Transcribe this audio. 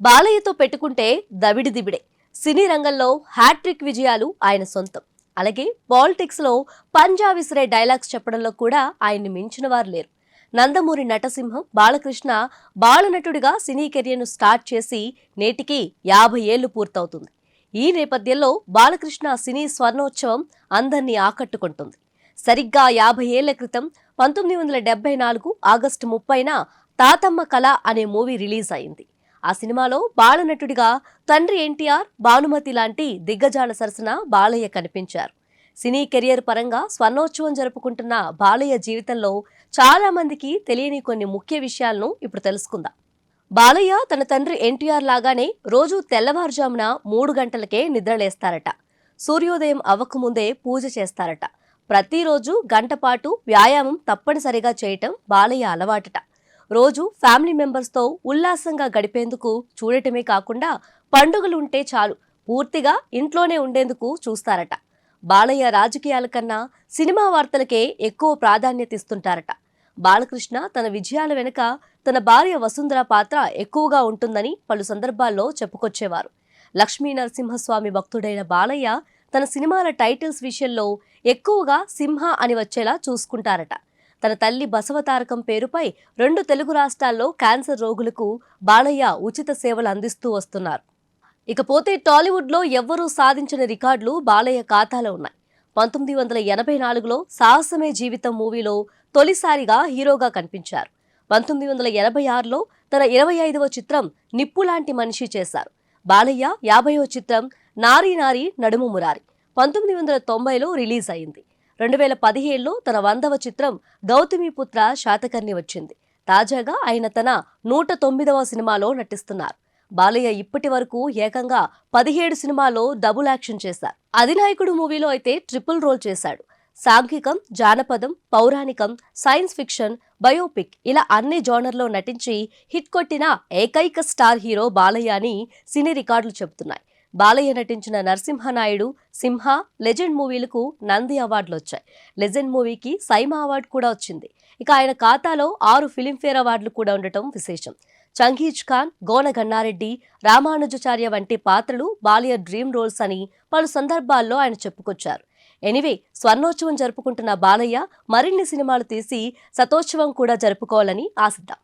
బాలయ్యతో పెట్టుకుంటే దవిడి దిబిడే. సినీ రంగంలో హ్యాట్రిక్ విజయాలు ఆయన సొంతం. అలాగే పాలిటిక్స్ లో పంజా విసిరే డైలాగ్స్ చెప్పడంలో కూడా ఆయన్ని మించిన వారు లేరు. నందమూరి నటసింహం బాలకృష్ణ బాలనటుడిగా సినీ కెరియర్ను స్టార్ట్ చేసి నేటికి 50 ఏళ్లు పూర్తవుతుంది. ఈ నేపథ్యంలో బాలకృష్ణ సినీ స్వర్ణోత్సవం అందర్నీ ఆకట్టుకుంటుంది. సరిగ్గా 50 ఏళ్ల క్రితం 1974 ఆగస్టు 30న తాతమ్మ కళ అనే మూవీ రిలీజ్ అయింది. ఆ సినిమాలో బాలనటుడిగా తండ్రి ఎన్టీఆర్, భానుమతి లాంటి దిగ్గజాల సరసన బాలయ్య కనిపించారు. సినీ కెరియర్ పరంగా స్వర్ణోత్సవం జరుపుకుంటున్న బాలయ్య జీవితంలో చాలా మందికి తెలియని కొన్ని ముఖ్య విషయాలను ఇప్పుడు తెలుసుకుందాం. బాలయ్య తన తండ్రి ఎన్టీఆర్ లాగానే రోజు తెల్లవారుజామున 3 గంటలకే నిద్రలేస్తారట. సూర్యోదయం అవ్వకముందే పూజ చేస్తారట. ప్రతిరోజు గంటపాటు వ్యాయామం తప్పనిసరిగా చేయటం బాలయ్య అలవాటట. రోజు ఫ్యామిలీ మెంబర్స్తో ఉల్లాసంగా గడిపేందుకు చూడటమే కాకుండా పండుగలు ఉంటే చాలు పూర్తిగా ఇంట్లోనే ఉండేందుకు చూస్తారట. బాలయ్య రాజకీయాల కన్నా సినిమా వార్తలకే ఎక్కువ ప్రాధాన్యత ఇస్తుంటారట. బాలకృష్ణ తన విజయాల వెనుక తన భార్య వసుంధర పాత్ర ఎక్కువగా ఉంటుందని పలు సందర్భాల్లో చెప్పుకొచ్చేవారు. లక్ష్మీ నరసింహస్వామి భక్తుడైన బాలయ్య తన సినిమాల టైటిల్స్ విషయంలో ఎక్కువగా సింహ అని వచ్చేలా చూసుకుంటారట. తన తల్లి బసవతారకం పేరుపై 2 తెలుగు రాష్ట్రాల్లో క్యాన్సర్ రోగులకు బాలయ్య ఉచిత సేవలు అందిస్తూ వస్తున్నారు. ఇకపోతే టాలీవుడ్లో ఎవ్వరూ సాధించిన రికార్డులు బాలయ్య ఖాతాలో ఉన్నాయి. 1984లో సాహసమే జీవితం మూవీలో తొలిసారిగా హీరోగా కనిపించారు. 1986లో తన 25వ చిత్రం నిప్పు లాంటి మనిషి చేశారు. బాలయ్య 50వ చిత్రం నారీ నారీ నడుము మురారి 1990లో రిలీజ్ అయింది. 2017లో తన 100వ చిత్రం గౌతమిపుత్ర శాతకర్ణి వచ్చింది. తాజాగా ఆయన తన 109వ సినిమాలో నటిస్తున్నారు. బాలయ్య ఇప్పటి వరకు ఏకంగా 17 సినిమాల్లో డబుల్ యాక్షన్ చేశారు. అధినాయకుడు మూవీలో అయితే ట్రిపుల్ రోల్ చేశాడు. సాంఘికం, జానపదం, పౌరాణికం, సైన్స్ ఫిక్షన్, బయోపిక్ ఇలా అన్ని జోనర్లో నటించి హిట్ కొట్టిన ఏకైక స్టార్ హీరో బాలయ్య అని సినీ రికార్డులు చెబుతున్నాయి. బాలయ్య నటించిన నరసింహనాయుడు, సింహ, లెజెండ్ మూవీలకు నంది అవార్డులు వచ్చాయి. లెజెండ్ మూవీకి సైమా అవార్డు కూడా వచ్చింది. ఇక ఆయన ఖాతాలో 6 ఫిలింఫేర్ అవార్డులు కూడా ఉండటం విశేషం. చంగీజ్ ఖాన్, గోన గన్నారెడ్డి, రామానుజాచార్య వంటి పాత్రలు బాలయ్య డ్రీమ్ రోల్స్ అని పలు సందర్భాల్లో ఆయన చెప్పుకొచ్చారు. ఎనీవే, స్వర్ణోత్సవం జరుపుకుంటున్న బాలయ్య మరిన్ని సినిమాలు తీసి శతోత్సవం కూడా జరుపుకోవాలని ఆశిద్దాం.